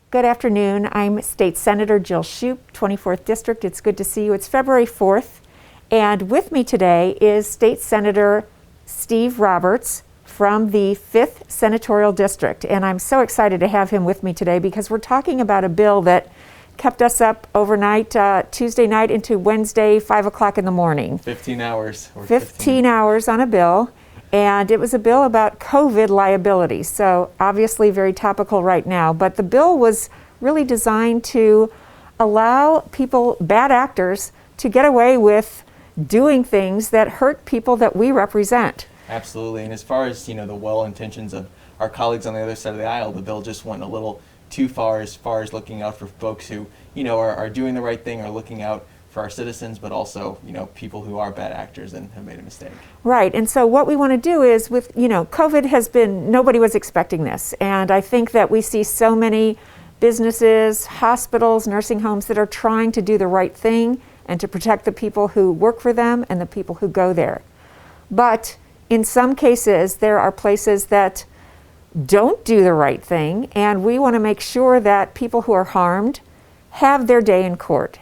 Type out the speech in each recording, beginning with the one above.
Good afternoon. I'm State Senator Jill Schupp, 24th District. It's good to see you. It's February 4th, and with me today is State Senator Steve Roberts from the 5th Senatorial District. And I'm so excited to have him with me today because we're talking about a bill that kept us up overnight, Tuesday night into Wednesday, 5 o'clock in the morning. 15 hours. 15 hours on a bill. And it was a bill about COVID liability, so obviously very topical right now. But the bill was really designed to allow people, bad actors, to get away with doing things that hurt people that we represent. Absolutely, and as far as the well intentions of our colleagues on the other side of the aisle, the bill just went a little too far as looking out for folks who are doing the right thing or looking out for our citizens, but also, people who are bad actors and have made a mistake. Right, and so what we want to do is with, COVID has been, nobody was expecting this. And I think that we see so many businesses, hospitals, nursing homes that are trying to do the right thing and to protect the people who work for them and the people who go there. But in some cases, there are places that don't do the right thing, and we want to make sure that people who are harmed have their day in court.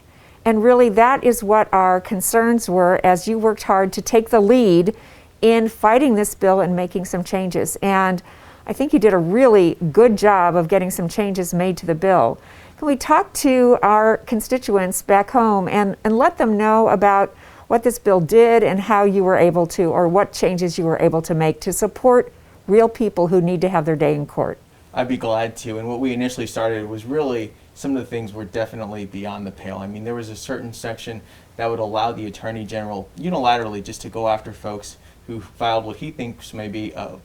And really that is what our concerns were as you worked hard to take the lead in fighting this bill and making some changes. And I think you did a really good job of getting some changes made to the bill. Can we talk to our constituents back home and let them know about what this bill did and how you were able to, or what changes you were able to make to support real people who need to have their day in court? I'd be glad to. And what we initially started was really some of the things were definitely beyond the pale. I mean, there was a certain section that would allow the Attorney General unilaterally just to go after folks who filed what he thinks may be a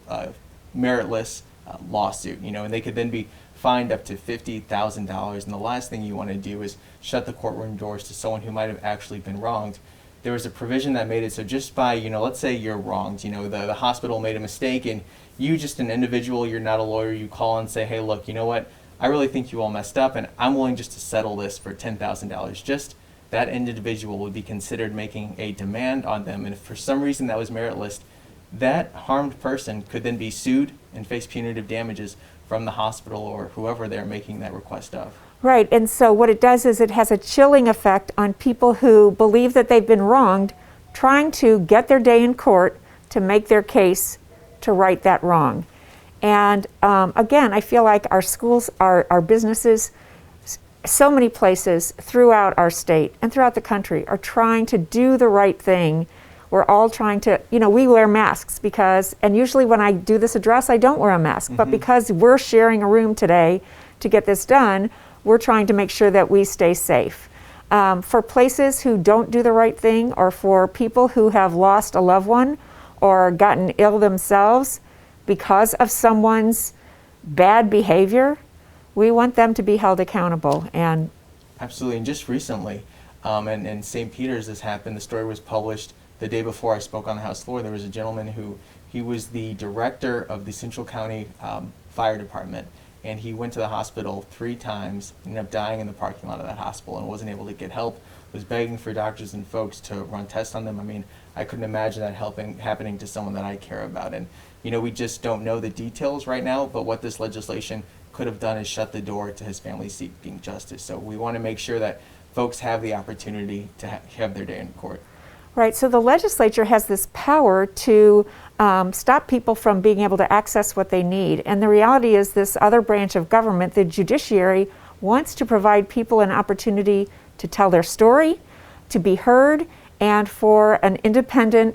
meritless lawsuit, and they could then be fined up to $50,000. And the last thing you want to do is shut the courtroom doors to someone who might have actually been wronged. There was a provision that made it so just by, let's say you're wronged, the hospital made a mistake and you just an individual, you're not a lawyer, you call and say, hey, look, you know what? I really think you all messed up and I'm willing just to settle this for $10,000. Just that individual would be considered making a demand on them, and if for some reason that was meritless, that harmed person could then be sued and face punitive damages from the hospital or whoever they're making that request of. Right, and so what it does is it has a chilling effect on people who believe that they've been wronged, trying to get their day in court to make their case to right that wrong. And again, I feel like our schools, our businesses, so many places throughout our state and throughout the country are trying to do the right thing. We're all trying to, we wear masks because, and usually when I do this address, I don't wear a mask, but because we're sharing a room today to get this done, we're trying to make sure that we stay safe. For places who don't do the right thing, or for people who have lost a loved one or gotten ill themselves because of someone's bad behavior, we want them to be held accountable. And absolutely, and just recently, in St. Peter's this happened, the story was published the day before I spoke on the House floor. There was a gentleman who, he was the director of the Central County Fire Department, and he went to the hospital 3 times, ended up dying in the parking lot of that hospital and wasn't able to get help, was begging for doctors and folks to run tests on them. I mean, I couldn't imagine that happening to someone that I care about. And we just don't know the details right now, but what this legislation could have done is shut the door to his family seeking justice. So we want to make sure that folks have the opportunity to have their day in court. Right, so the legislature has this power to stop people from being able to access what they need. And the reality is this other branch of government, the judiciary, wants to provide people an opportunity to tell their story, to be heard, and for an independent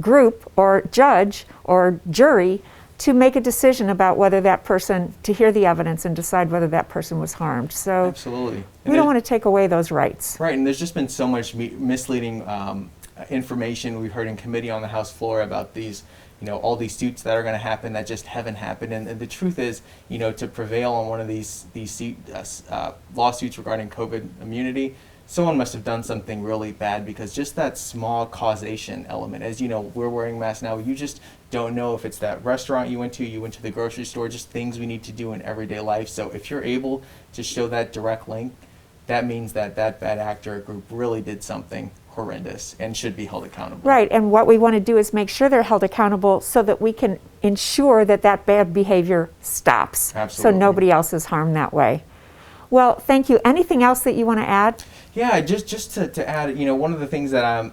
group or judge or jury to make a decision about whether that person, to hear the evidence and decide whether that person was harmed. So absolutely, we don't want to take away those rights. Right, and there's just been so much misleading information we've heard in committee on the House floor about these, all these suits that are going to happen that just haven't happened. And the truth is, to prevail on one of these lawsuits regarding COVID immunity, someone must have done something really bad, because just that small causation element, as we're wearing masks now, you just don't know if it's that restaurant you went to the grocery store, just things we need to do in everyday life. So if you're able to show that direct link, that means that bad actor group really did something horrendous and should be held accountable. Right, and what we want to do is make sure they're held accountable so that we can ensure that that bad behavior stops. Absolutely. So nobody else is harmed that way. Well, thank you. Anything else that you want to add? Yeah, just to add, one of the things that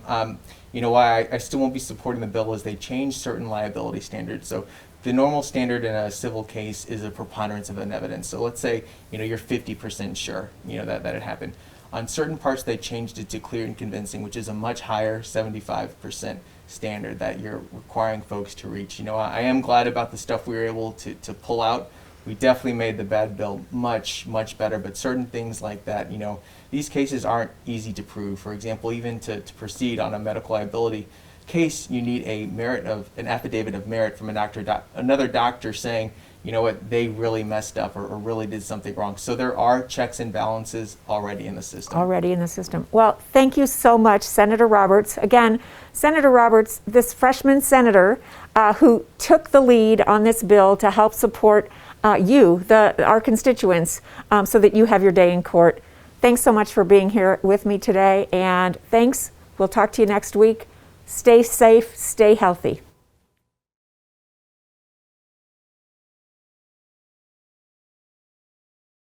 why I still won't be supporting the bill is they changed certain liability standards. So the normal standard in a civil case is a preponderance of an evidence. So let's say, you're 50% sure, that it happened. On certain parts, they changed it to clear and convincing, which is a much higher 75% standard that you're requiring folks to reach. I am glad about the stuff we were able to pull out. We definitely made the bad bill much, much better, but certain things like that, these cases aren't easy to prove. For example, even to proceed on a medical liability case, you need an affidavit of merit from another doctor saying, they really messed up or really did something wrong. So there are checks and balances already in the system. Well, thank you so much, Senator Roberts. Again, Senator Roberts, this freshman senator who took the lead on this bill to help support our constituents, so that you have your day in court. Thanks so much for being here with me today, and thanks. We'll talk to you next week. Stay safe, stay healthy.